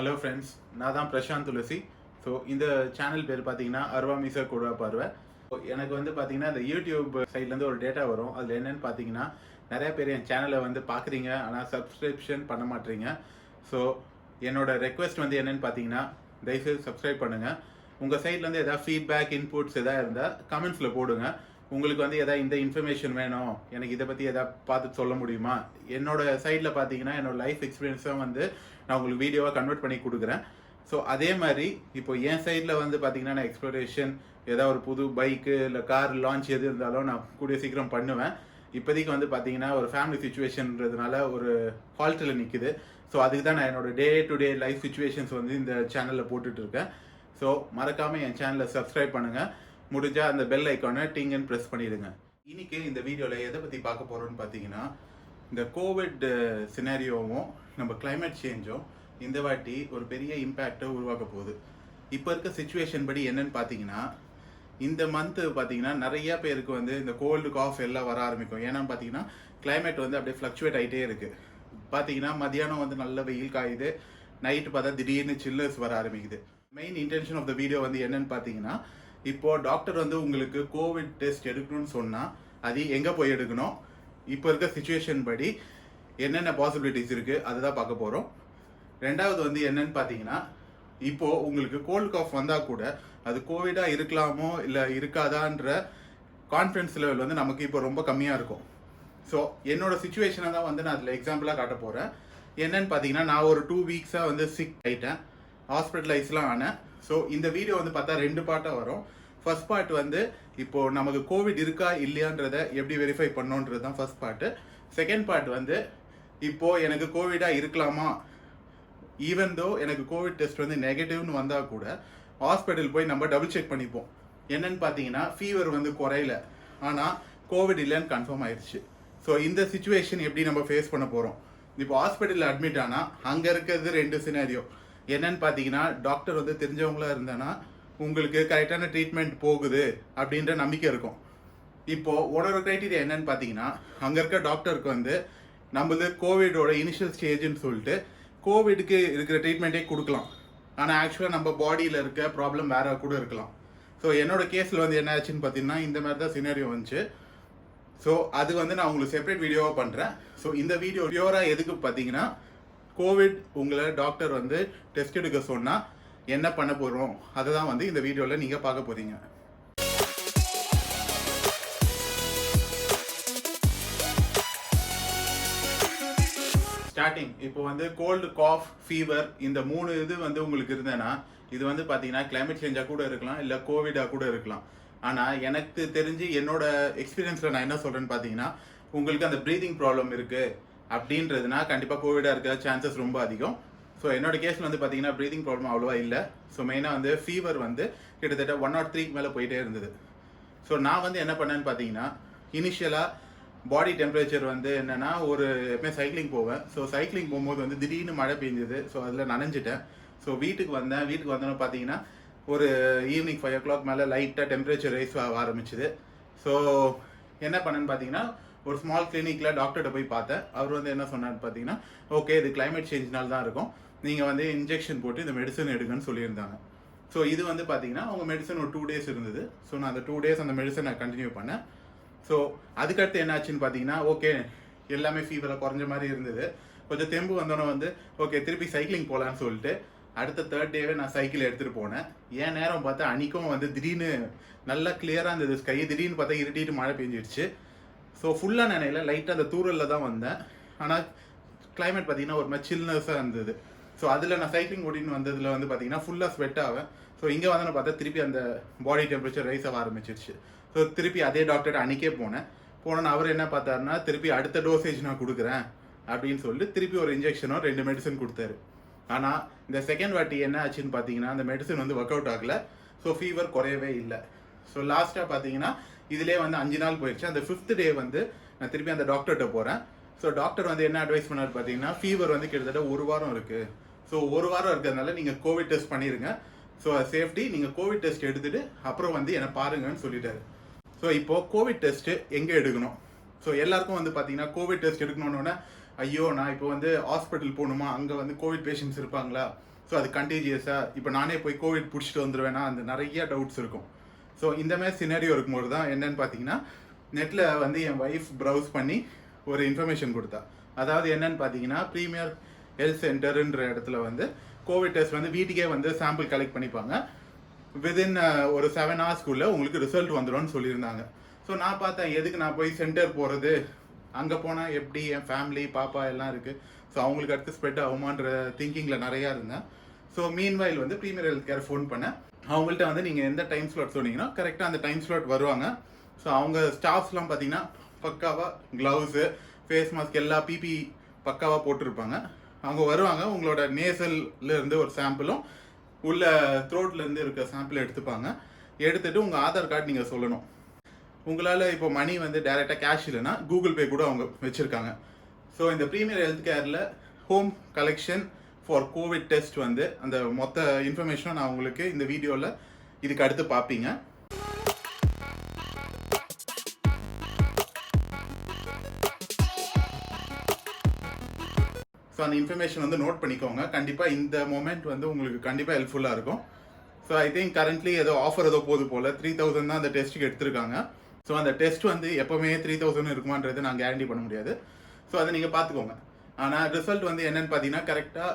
Hello friends, நான் தான் பிரசாந்த் துளசி. So இந்த சேனல் பேர் பார்த்தீங்கன்னா அருவா மீசா கொடுவா பார்வை. எனக்கு வந்து பார்த்தீங்கன்னா இந்த யூடியூப் சைட்லேருந்து ஒரு டேட்டா வரும். அதில் என்னென்னு பார்த்தீங்கன்னா நிறைய பேர் என் சேனலை வந்து பார்க்குறீங்க, ஆனால் சப்ஸ்கிரிப்ஷன் பண்ண மாட்டீங்க. ஸோ என்னோட ரெக்வெஸ்ட் வந்து என்னென்னு பார்த்தீங்கன்னா தயவுசெய்து சப்ஸ்கிரைப் பண்ணுங்கள். உங்கள் சைட்லேருந்து எதாவது ஃபீட்பேக் இன்புட்ஸ் எதாவது இருந்தால் கமெண்ட்ஸில் போடுங்க. உங்களுக்கு வந்து எதாவது இந்த இன்ஃபர்மேஷன் வேணும், எனக்கு இதை பற்றி எதாவது பார்த்து சொல்ல முடியுமா, என்னோட சைடில் பார்த்தீங்கன்னா என்னோட லைஃப் எக்ஸ்பீரியன்ஸாக வந்து நான் உங்களுக்கு வீடியோவாக கன்வெர்ட் பண்ணி கொடுக்குறேன். ஸோ அதே மாதிரி இப்போ என் சைடில் வந்து பார்த்தீங்கன்னா நான் எக்ஸ்ப்ளோரேஷன் ஏதாவது ஒரு புது பைக்கு இல்லை கார் லான்ச் எது இருந்தாலும் நான் கூடிய சீக்கிரம் பண்ணுவேன். இப்போதைக்கு வந்து பார்த்தீங்கன்னா ஒரு ஃபேமிலி சுச்சுவேஷன்றதுனால ஒரு ஃபால்ட்டில் நிற்குது. ஸோ அதுக்கு தான் நான் என்னோட day to day life situations வந்து இந்த சேனலில் போட்டுட்ருக்கேன். ஸோ மறக்காமல் என் சேனலை சப்ஸ்கிரைப் பண்ணுங்கள். முடிஞ்சால் அந்த பெல் ஐக்கானை டிங்கன்னு ப்ரெஸ் பண்ணிடுங்க. இன்னைக்கு இந்த வீடியோவில் எதை பற்றி பார்க்க போகிறோன்னு பார்த்தீங்கன்னா இந்த கோவிட் சினாரியோவும் நம்ம கிளைமேட் சேஞ்சும் இந்த வாட்டி ஒரு பெரிய இம்பேக்டை உருவாக்க போகுது. இப்போ இருக்க சுச்சுவேஷன் படி என்னன்னு பார்த்தீங்கன்னா இந்த மந்த்து பார்த்தீங்கன்னா நிறைய பேருக்கு வந்து இந்த கோல்டு காஃப் எல்லாம் வர ஆரம்பிக்கும். ஏன்னா பார்த்தீங்கன்னா கிளைமேட் வந்து அப்படியே ஃப்ளக்சுவேட் ஆகிட்டே இருக்குது. பார்த்தீங்கன்னா மதியானம் வந்து நல்ல வெயில் காயுது, நைட்டு பார்த்தா திடீர்னு சில்லர்ஸ் வர ஆரம்பிக்குது. Main intention of the video வந்து என்னன்னு பார்த்தீங்கன்னா இப்போது டாக்டர் வந்து உங்களுக்கு கோவிட் டெஸ்ட் எடுக்கணும்னு சொன்னால் அது எங்கே போய் எடுக்கணும், இப்போ இருக்க சுச்சுவேஷன் படி என்னென்ன பாசிபிலிட்டிஸ் இருக்குது அதுதான் பார்க்க போகிறோம். ரெண்டாவது வந்து என்னன்னு பார்த்தீங்கன்னா இப்போது உங்களுக்கு கோல்டு காஃப் வந்தால் கூட அது கோவிடாக இருக்கலாமோ இல்லை இருக்காதான்ற கான்ஃபிடன்ஸ் லெவல் வந்து நமக்கு இப்போ ரொம்ப கம்மியாக இருக்கும். ஸோ என்னோட சுச்சுவேஷனை தான் வந்து நான் அதில் எக்ஸாம்பிளாக காட்ட போகிறேன். என்னன்னு பார்த்தீங்கன்னா நான் ஒரு 2 வீக்ஸாக வந்து சிக் ஆகிட்டேன், ஹாஸ்பிட்டலைஸ்லாம் ஆனேன். ஸோ இந்த வீடியோ வந்து பார்த்தா 2 பார்ட்டாக வரும். ஃபர்ஸ்ட் பார்ட் வந்து இப்போது நமக்கு கோவிட் இருக்கா இல்லையான்றதை எப்படி வெரிஃபை பண்ணோன்றது தான் ஃபர்ஸ்ட் பார்ட்டு. செகண்ட் பார்ட் வந்து இப்போது எனக்கு கோவிடாக இருக்கலாமா, ஈவன் தோ எனக்கு கோவிட் டெஸ்ட் வந்து நெகட்டிவ்னு வந்தால் கூட ஹாஸ்பிட்டல் போய் நம்ம டபுள் செக் பண்ணிப்போம். என்னன்னு பார்த்தீங்கன்னா ஃபீவர் வந்து குறையல, ஆனால் கோவிட் இல்லைன்னு கன்ஃபார்ம் ஆயிடுச்சு. ஸோ இந்த சுச்சுவேஷன் எப்படி நம்ம ஃபேஸ் பண்ண போகிறோம். இப்போ ஹாஸ்பிட்டலில் அட்மிட் ஆனால் அங்கே இருக்கிறது 2 சினாரியோ. என்னன்னு பார்த்தீங்கன்னா டாக்டர் வந்து தெரிஞ்சவங்களா இருந்தானா உங்களுக்கு கரெக்டான ட்ரீட்மெண்ட் போகுது அப்படின்ற நம்பிக்கை இருக்கும். இப்போது ஒரு க்ரைட்டீரியா என்னன்னு பார்த்தீங்கன்னா அங்கே இருக்க டாக்டருக்கு வந்து நம்மளது கோவிடோட இனிஷியல் ஸ்டேஜ்னு சொல்லிட்டு கோவிடுக்கு இருக்கிற ட்ரீட்மெண்ட்டே கொடுக்கலாம், ஆனால் ஆக்சுவலாக நம்ம பாடியில் இருக்க ப்ராப்ளம் வேற கூட இருக்கலாம். ஸோ என்னோட கேஸில் வந்து என்ன ஆச்சுன்னு பார்த்தீங்கன்னா இந்த மாதிரி தான் சினாரியோ வந்துச்சு. ஸோ அது வந்து நான் உங்களுக்கு செப்பரேட் வீடியோவாக பண்ணுறேன். ஸோ இந்த வீடியோ பியூராக எதுக்கு பார்த்தீங்கன்னா கோவிட் உங்களை டாக்டர் வந்து டெஸ்ட் எடுக்க சொன்னால் என்ன பண்ண போகிறோம் அதை தான் வந்து இந்த வீடியோவில் நீங்கள் பார்க்க போகிறீங்க. ஸ்டார்டிங் இப்போ வந்து கோல்டு காஃப் ஃபீவர் இந்த 3 இது வந்து உங்களுக்கு இருந்தேன்னா இது வந்து பார்த்தீங்கன்னா கிளைமேட் சேஞ்சாக கூட இருக்கலாம், இல்லை கோவிடாக கூட இருக்கலாம். ஆனால் எனக்கு தெரிஞ்சு என்னோட எக்ஸ்பீரியன்ஸில் நான் என்ன சொல்கிறேன்னு பார்த்தீங்கன்னா உங்களுக்கு அந்த ப்ரீதிங் ப்ராப்ளம் இருக்குது அப்படின்றதுனா கண்டிப்பாக கோவிடாக இருக்க சான்சஸ் ரொம்ப அதிகம். ஸோ என்னோட கேஸில் வந்து பார்த்தீங்கன்னா ப்ரீதிங் ப்ராப்ளம் அவ்வளோவா இல்லை. ஸோ மெயினாக வந்து ஃபீவர் வந்து கிட்டத்தட்ட 103 மேலே போயிட்டே இருந்தது. ஸோ நான் வந்து என்ன பண்ணேன்னு பார்த்தீங்கன்னா இனிஷியலாக பாடி டெம்பரேச்சர் வந்து என்னென்னா ஒரு எப்பவுமே சைக்கிளிங் போவேன். ஸோ சைக்கிளிங் போகும்போது வந்து திடீர்னு மழை பெஞ்சுது. ஸோ அதில் நனைஞ்சிட்டேன். ஸோ வீட்டுக்கு வந்தோன்னு பார்த்தீங்கன்னா ஒரு ஈவினிங் 5 o'clock மேலே லைட்டாக டெம்பரேச்சர் ரைஸ் ஆக ஆரம்பிச்சுது. ஸோ என்ன பண்ணேன்னு பார்த்தீங்கன்னா ஒரு ஸ்மால் கிளினிக்கில் டாக்டர்கிட்ட போய் பார்த்தேன். அவர் வந்து என்ன சொன்னார்னு பார்த்தீங்கன்னா ஓகே இது கிளைமேட் சேஞ்ச்னால தான் இருக்கும், நீங்கள் வந்து இன்ஜெக்ஷன் போட்டு இந்த மெடிசன் எடுங்கன்னு சொல்லியிருந்தாங்க. ஸோ இது வந்து பார்த்தீங்கன்னா அவங்க மெடிசன் ஒரு 2 days இருந்தது. ஸோ நான் அந்த 2 days அந்த மெடிசன் நான் கண்டினியூ பண்ணேன். ஸோ அதுக்கடுத்து என்ன ஆச்சுன்னு பார்த்தீங்கன்னா ஓகே எல்லாமே ஃபீவராக குறைஞ்ச மாதிரி இருந்தது. கொஞ்சம் தெம்பு வந்தோன்னே வந்து ஓகே திருப்பி சைக்கிளிங் போகலான்னு சொல்லிட்டு அடுத்த 3rd டேவே நான் சைக்கிள் எடுத்துகிட்டு போனேன். ஏன் நேரம் பார்த்தா அன்றைக்கும் வந்து திடீர்னு நல்லா கிளியராக இருந்தது ஸ்கை, திடீர்னு பார்த்தா இருட்டிட்டு மழை பெஞ்சிடுச்சு. ஸோ ஃபுல்லாக நினைல லைட்டாக அந்த தூரலில் தான் வந்தேன். ஆனால் கிளைமேட் பார்த்தீங்கன்னா ஒரு மாதிரி சில்னஸாக இருந்தது. ஸோ அதில் நான் சைக்கிளிங் ஓடின்னு வந்ததில் வந்து பார்த்தீங்கன்னா ஃபுல்லாக ஸ்வெட் ஆவேன். ஸோ இங்கே வந்து பார்த்தா திருப்பி அந்த பாடி டெம்பரேச்சர் ரைஸ் ஆக ஆரம்பிச்சிருச்சு. ஸோ திருப்பி அதே டாக்டர்கிட்ட அன்றைக்கே போனேன். அவர் என்ன பார்த்தாருன்னா திருப்பி அடுத்த டோசேஜ் நான் கொடுக்குறேன் அப்படின்னு சொல்லிட்டு திருப்பி ஒரு இன்ஜெக்ஷனோ 2 மெடிசன் கொடுத்தாரு. ஆனால் இந்த செகண்ட் வாட்டி என்ன ஆச்சுன்னு பார்த்தீங்கன்னா அந்த மெடிசன் வந்து ஒர்க் அவுட் ஆகலை. ஸோ ஃபீவர் குறையவே இல்லை. ஸோ லாஸ்ட்டாக பார்த்தீங்கன்னா இதிலே வந்து 5 நாள் போயிடுச்சு. அந்த 5th டே வந்து நான் திருப்பி அந்த டாக்டர்கிட்ட போகிறேன். ஸோ டாக்டர் வந்து என்ன அட்வைஸ் பண்ணார் பார்த்தீங்கன்னா ஃபீவர் வந்து கிட்டத்தட்ட 1 வாரம் இருக்குது. ஸோ 1 வாரம் இருக்கிறதுனால நீங்கள் கோவிட் டெஸ்ட் பண்ணிடுங்க. ஸோ சேஃப்டி நீங்கள் கோவிட் டெஸ்ட் எடுத்துகிட்டு அப்புறம் வந்து என்னை பாருங்கன்னு சொல்லிட்டாரு. ஸோ இப்போது கோவிட் டெஸ்ட்டு எங்கே எடுக்கணும். ஸோ எல்லாருக்கும் வந்து பார்த்தீங்கன்னா கோவிட் டெஸ்ட் எடுக்கணுன்னொன்னே ஐயோ நான் இப்போ வந்து ஹாஸ்பிட்டல் போகணுமா, அங்கே வந்து கோவிட் பேஷண்ட்ஸ் இருப்பாங்களா, ஸோ அது கண்டீஜியஸாக இப்போ நானே போய் கோவிட் பிடிச்சிட்டு வந்துடுவேன்னா அந்த நிறைய டவுட்ஸ் இருக்கும். ஸோ இந்த மாதிரி சினாரியோ இருக்கும்போது தான் என்னன்னு பார்த்தீங்கன்னா நெட்டில் வந்து என் ஒய்ஃப் ப்ரௌஸ் பண்ணி ஒரு இன்ஃபர்மேஷன் கொடுத்தா. அதாவது என்னன்னு பார்த்தீங்கன்னா ப்ரீமியர் ஹெல்த் சென்டருன்ற இடத்துல வந்து கோவிட் டெஸ்ட் வந்து வீட்டுக்கே வந்து சாம்பிள் கலெக்ட் பண்ணிப்பாங்க. விதின் ஒரு 7 ஹவர்ஸ்க்குள்ளே உங்களுக்கு ரிசல்ட் வந்துடும்னு சொல்லியிருந்தாங்க. ஸோ நான் பார்த்தேன் எதுக்கு நான் போய் சென்டர் போகிறது, அங்கே போனால் எப்படி என் ஃபேமிலி பாப்பா எல்லாம் இருக்குது, ஸோ அவங்களுக்கு அடுத்து ஸ்ப்ரெட் ஆகுமான்ற திங்கிங்கில் நிறையா இருந்தேன். ஸோ மீன்வைல் வந்து ப்ரீமியர் ஹெல்த் கேர் ஃபோன் பண்ணேன். அவங்கள்ட்ட வந்து நீங்கள் எந்த டைம் ஸ்லாட் சொன்னீங்கன்னா கரெக்டாக அந்த டைம் ஸ்லாட் வருவாங்க. ஸோ அவங்க ஸ்டாஃப்ஸ்லாம் பார்த்தீங்கன்னா பக்காவாக க்ளவுஸு ஃபேஸ் மாஸ்க் எல்லா பிபி பக்காவாக போட்டிருப்பாங்க. அவங்க வருவாங்க, உங்களோட நேசல்லேருந்து ஒரு சாம்பிளும் உள்ள த்ரோட்லேருந்து இருக்க சாம்பிள் எடுத்துப்பாங்க. எடுத்துகிட்டு உங்கள் ஆதார் கார்டு நீங்கள் சொல்லணும். உங்களால் இப்போ மணி வந்து டைரெக்டாக கேஷ் இல்லைன்னா கூகுள் பே கூட அவங்க வச்சுருக்காங்க. ஸோ இந்த ப்ரீமியர் ஹெல்த் கேரில் home collection for covid test வந்து அந்த மொத்த இன்ஃபர்மேஷனும் நான் உங்களுக்கு இந்த வீடியோவில் இதுக்கு அடுத்து பார்ப்பீங்க. ஸோ அந்த இன்ஃபர்மேஷன் வந்து நோட் பண்ணிக்கோங்க. கண்டிப்பாக இந்த மொமெண்ட் வந்து உங்களுக்கு கண்டிப்பாக ஹெல்ப்ஃபுல்லாக இருக்கும். ஸோ ஐ திங்க் கரண்ட்லி ஏதோ ஆஃபர் ஏதோ போது போல் 3000 தான் அந்த டெஸ்ட்டுக்கு எடுத்திருக்காங்க. ஸோ அந்த டெஸ்ட் வந்து எப்போவுமே 3000 இருக்குமான்றது நான் கேரண்டி பண்ண முடியாது. ஸோ அதை நீங்கள் பார்த்துக்கோங்க. ஆனால் ரிசல்ட் வந்து என்னென்னு பார்த்தீங்கன்னா கரெக்டாக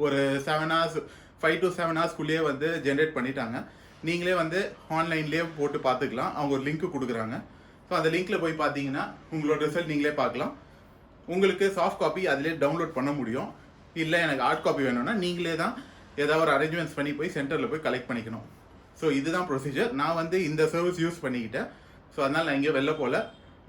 ஒரு 7 ஹவர்ஸ் 5 to 7 ஹவர்ஸ்க்குள்ளேயே வந்து ஜென்ரேட் பண்ணிட்டாங்க. நீங்களே வந்து ஆன்லைன்லேயே போட்டு பார்த்துக்கலாம். அவங்க ஒரு லிங்க் கொடுக்குறாங்க. ஸோ அந்த லிங்க்கில் போய் பார்த்தீங்கன்னா உங்களோட ரிசல்ட் நீங்களே பார்க்கலாம். உங்களுக்கு சாஃப்ட் காப்பி அதிலே டவுன்லோட் பண்ண முடியும். இல்லை எனக்கு ஹார்ட் காப்பி வேணும்னா நீங்களே தான் ஏதாவது ஒரு அரேஞ்ச்மெண்ட்ஸ் பண்ணி போய் சென்டரில் போய் கலெக்ட் பண்ணிக்கணும். ஸோ இதுதான் ப்ரொசீஜர். நான் வந்து இந்த சர்வீஸ் யூஸ் பண்ணிக்கிட்டேன். ஸோ அதனால் நான் எங்கேயோ வெளில போகல.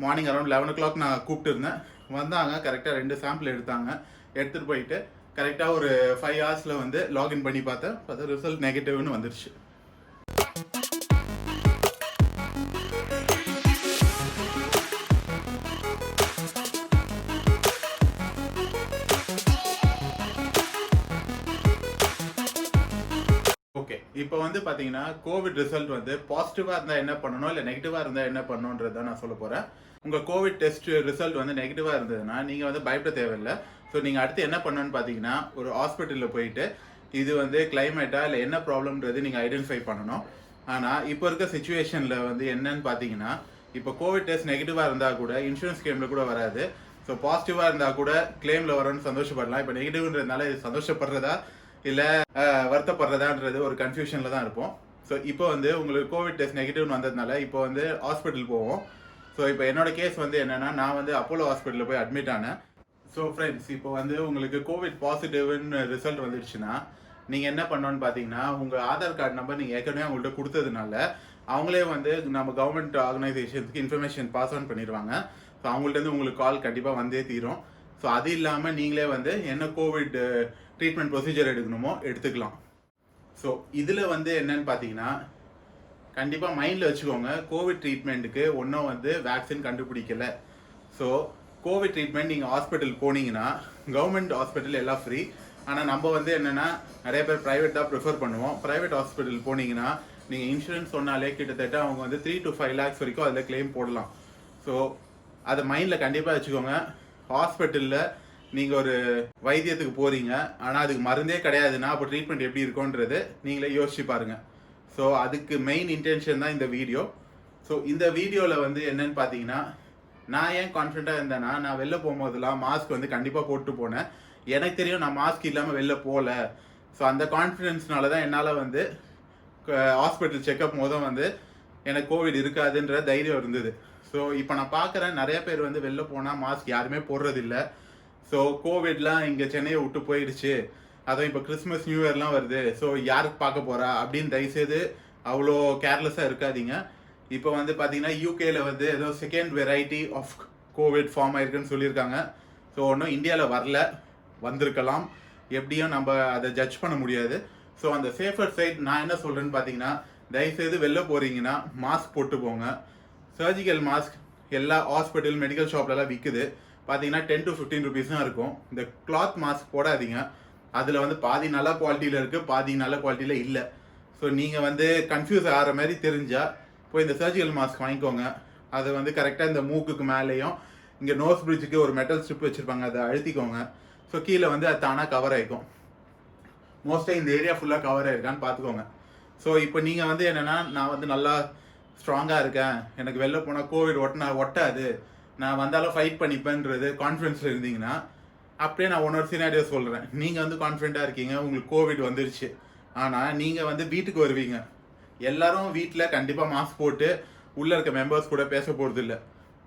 மார்னிங் அரௌண்ட் 11 o'clock நான் கூப்பிட்டு இருந்தேன். வந்தாங்க, கரெக்டாக 2 சாம்பிள் எடுத்தாங்க. எடுத்துகிட்டு போயிட்டு கரெக்டாக ஒரு 5 ஹவர்ஸில் வந்து லாகின் பண்ணி பார்த்தா ரிசல்ட் நெகட்டிவ்னு வந்துருச்சு. ஓகே, இப்போ வந்து பார்த்தீங்கன்னா கோவிட் ரிசல்ட் வந்து பாசிட்டிவாக இருந்தால் என்ன பண்ணணும், இல்லை நெகட்டிவாக இருந்தால் என்ன பண்ணணுன்றது தான் நான் சொல்ல போகிறேன். உங்கள் கோவிட் டெஸ்ட் ரிசல்ட் வந்து நெகட்டிவாக இருந்ததுன்னா நீங்கள் வந்து பயப்பட தேவையில்லை. ஸோ நீங்கள் அடுத்து என்ன பண்ணணும்னு பார்த்தீங்கன்னா ஒரு ஹாஸ்பிட்டலில் போயிட்டு இது வந்து கிளைமேட்டா இல்லை என்ன ப்ராப்ளம்ன்றது நீங்கள் ஐடென்டிஃபை பண்ணணும். ஆனால் இப்போ இருக்க சுச்சுவேஷனில் வந்து என்னன்னு பார்த்தீங்கன்னா இப்போ கோவிட் டெஸ்ட் நெகட்டிவாக இருந்தால் கூட இன்சூரன்ஸ் கிளைமில் கூட வராது. ஸோ பாசிட்டிவாக இருந்தால் கூட கிளைமில் வரணும்னு சந்தோஷப்படலாம். இப்போ நெகட்டிவ்ன்றதுனால இது சந்தோஷப்படுறதா இல்லை வருத்தப்படுறதான்றது ஒரு கன்ஃபியூஷனில் தான் இருப்போம். ஸோ இப்போ வந்து உங்களுக்கு கோவிட் டெஸ்ட் நெகட்டிவ்னு வந்ததுனால இப்போ வந்து ஹாஸ்பிட்டல் போவோம். ஸோ இப்போ என்னோட கேஸ் வந்து என்னென்னா நான் வந்து அப்போலோ ஹாஸ்பிட்டலில் போய் அட்மிட் ஆனேன். ஸோ ஃப்ரெண்ட்ஸ், இப்போ வந்து உங்களுக்கு கோவிட் பாசிட்டிவ்னு ரிசல்ட் வந்துடுச்சுன்னா நீங்கள் என்ன பண்ணணும்னு பார்த்தீங்கன்னா உங்கள் ஆதார் கார்டு நம்பர் நீங்கள் ஏற்கனவே அவங்கள்ட்ட கொடுத்ததுனால அவங்களே வந்து நம்ம கவர்மெண்ட் ஆர்கனைசேஷன்ஸ்க்கு இன்ஃபர்மேஷன் பாஸ் ஆன் பண்ணிடுவாங்க. ஸோ அவங்கள்ட்ட உங்களுக்கு கால் கண்டிப்பாக வந்தே தீரும். ஸோ அது இல்லாமல் நீங்களே வந்து என்ன கோவிட் ட்ரீட்மெண்ட் ப்ரொசீஜர் எடுக்கணுமோ எடுத்துக்கலாம். ஸோ இதில் வந்து என்னன்னு பார்த்தீங்கன்னா கண்டிப்பாக மைண்டில் வச்சுக்கோங்க, கோவிட் ட்ரீட்மெண்ட்டுக்கு ஒன்றும் வந்து வேக்சின் கண்டுபிடிக்கலை. ஸோ கோவிட் ட்ரீட்மெண்ட் நீங்கள் ஹாஸ்பிட்டல் போனீங்கன்னா கவர்மெண்ட் ஹாஸ்பிட்டல் எல்லாம் ஃப்ரீ. ஆனால் நம்ம வந்து என்னென்னா நிறைய பேர் ப்ரைவேட் தான் ப்ரிஃபர் பண்ணுவோம். ப்ரைவேட் ஹாஸ்பிட்டல் போனீங்கன்னா நீங்கள் இன்சூரன்ஸ் சொன்னாலே கிட்டத்தட்ட அவங்க வந்து 3 to 5 lakhs வரைக்கும் அதில் கிளைம் போடலாம். ஸோ அதை மைண்டில் கண்டிப்பாக வச்சுக்கோங்க. ஹாஸ்பிட்டலில் நீங்கள் ஒரு வைத்தியத்துக்கு போகிறீங்க, ஆனால் அதுக்கு மருந்தே கிடையாதுன்னா அப்போ ட்ரீட்மெண்ட் எப்படி இருக்கும்ன்றது நீங்களே யோசிச்சு பாருங்கள். ஸோ அதுக்கு மெயின் இன்டென்ஷன் தான் இந்த வீடியோ. ஸோ இந்த வீடியோவில் வந்து என்னன்னு பார்த்தீங்கன்னா நான் ஏன் கான்ஃபிடண்ட்டாக இருந்தேன்னா நான் வெளில போகும்போதெல்லாம் மாஸ்க் வந்து கண்டிப்பாக போட்டு போனேன். எனக்கு தெரியும் நான் மாஸ்க் இல்லாமல் வெளில போகல. ஸோ அந்த கான்ஃபிடென்ஸ்னால தான் என்னால் வந்து ஹாஸ்பிட்டல் செக்அப் மொதல் வந்து எனக்கு கோவிட் இருக்காதுன்ற தைரியம் இருந்தது. ஸோ இப்போ நான் பார்க்குறேன் நிறைய பேர் வந்து வெளில போனால் மாஸ்க் யாருமே போடுறதில்லை. ஸோ கோவிட்லாம் இங்கே சென்னையை விட்டு போயிடுச்சு, அதுவும் இப்போ கிறிஸ்மஸ் நியூ இயர்லாம் வருது, ஸோ யாருக்கு பார்க்க போகிறா அப்படின்னு தயவுசெய்து அவ்வளோ கேர்லெஸ்ஸாக இருக்காதீங்க. இப்போ வந்து பார்த்தீங்கன்னா யூகேல வந்து ஏதோ second variety of COVID form ஆயிருக்குன்னு சொல்லியிருக்காங்க. ஸோ ஒன்றும் இந்தியாவில் வரல, வந்திருக்கலாம், எப்படியும் நம்ம அதை ஜட்ஜ் பண்ண முடியாது. ஸோ அந்த சேஃபர் சைட் நான் என்ன சொல்கிறேன்னு பார்த்தீங்கன்னா தயவுசெய்து வெளில போகிறீங்கன்னா மாஸ்க் போட்டு போங்க. சர்ஜிக்கல் மாஸ்க் எல்லா ஹாஸ்பிட்டல் மெடிக்கல் ஷாப்லலாம் விற்குது. பார்த்தீங்கன்னா 10 to 15 rupees தான் இருக்கும். இந்த கிளாத் மாஸ்க் போடாதீங்க. அதில் வந்து பாதி நல்ல குவாலிட்டியில் இருக்குது, பாதி நல்ல குவாலிட்டியில் இல்லை. ஸோ நீங்கள் வந்து கன்ஃபியூஸ் ஆகிற மாதிரி தெரிஞ்சால் போய் இந்த சர்ஜிக்கல் மாஸ்க் வாங்கிக்கோங்க. அதை வந்து கரெக்டாக இந்த மூக்குக்கு மேலேயும் இங்கே நோஸ் பிரிட்ஜுக்கு ஒரு மெட்டல் ஸ்ட்ரிப் வச்சுருப்பாங்க, அதை அழுத்திக்கோங்க. ஸோ கீழே வந்து அது தானாக கவர் ஆகிக்கும். மோஸ்ட்டாக இந்த ஏரியா ஃபுல்லாக கவர் ஆயிருக்கான்னு பார்த்துக்கோங்க. ஸோ இப்போ நீங்கள் வந்து என்னென்னா, நான் வந்து நல்லா ஸ்ட்ராங்காக இருக்கேன், எனக்கு வெளில போனால் கோவிட் ஒட்டாது, நான் வந்தாலும் ஃபைட் பண்ணிப்பேன்றது கான்ஃபிடென்ஸில் இருந்தீங்கன்னா, அப்படியே நான் ஒன்னொரு சினாரியோ சொல்கிறேன். நீங்கள் வந்து கான்ஃபிடென்ட்டாக இருக்கீங்க, உங்களுக்கு கோவிட் வந்துருச்சு, ஆனால் நீங்கள் வந்து வீட்டுக்கு வருவீங்க. எல்லாரும் வீட்டில் கண்டிப்பாக மாஸ்க் போட்டு உள்ளே இருக்க மெம்பர்ஸ் கூட பேச போகிறது இல்லை.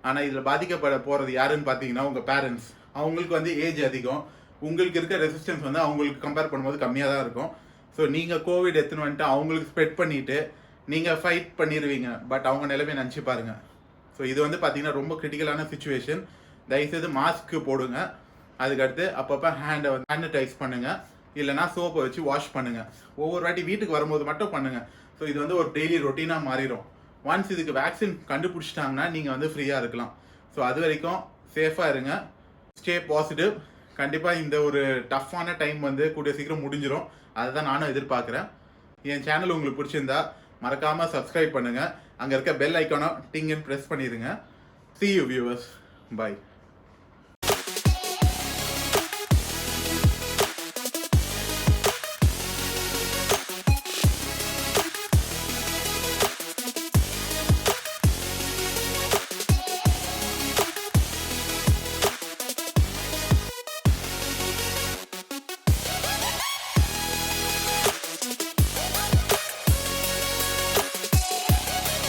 ஆனால் இதில் பாதிக்கப்பட போகிறது யாருன்னு பார்த்தீங்கன்னா உங்கள் பேரண்ட்ஸ். அவங்களுக்கு வந்து ஏஜ் அதிகம், உங்களுக்கு இருக்க ரெசிஸ்டன்ஸ் வந்து அவங்களுக்கு கம்பேர் பண்ணும்போது கம்மியாக தான் இருக்கும். ஸோ நீங்கள் கோவிட் எடுத்துன்னு வந்துட்டு அவங்களுக்கு ஸ்ப்ரெட் பண்ணிவிட்டு நீங்கள் ஃபைட் பண்ணிடுவீங்க. பட் அவங்க நிலைமை நினச்சி பாருங்கள். ஸோ இது வந்து பார்த்தீங்கன்னா ரொம்ப கிரிட்டிக்கலான சுச்சுவேஷன். தயவுசெய்து மாஸ்க்கு போடுங்க. அதுக்கடுத்து அப்பப்போ ஹேண்டை வந்து சானிடைஸ் பண்ணுங்கள், இல்லைனா சோப்பை வச்சு வாஷ் பண்ணுங்கள். ஒவ்வொரு வாட்டி வீட்டுக்கு வரும்போது மட்டும் பண்ணுங்கள். ஸோ இது வந்து ஒரு டெய்லி ரொட்டீனாக மாறிடும். ஒன்ஸ் இதுக்கு வேக்சின் கண்டுபிடிச்சிட்டாங்கன்னா நீங்கள் வந்து ஃப்ரீயாக இருக்கலாம். ஸோ அது வரைக்கும் சேஃபாக இருங்க, ஸ்டே பாசிட்டிவ். கண்டிப்பாக இந்த ஒரு டஃப்பான டைம் வந்து கூடிய சீக்கிரம் முடிஞ்சிடும். அதை தான் நானும் எதிர்பார்க்குறேன். என் சேனல் உங்களுக்கு பிடிச்சிருந்தா மறக்காமல் சப்ஸ்கிரைப் பண்ணுங்கள். அங்கே இருக்க பெல் ஐக்கானை டிங்குன்னு ப்ரெஸ் பண்ணிடுங்க. See you viewers. Bye.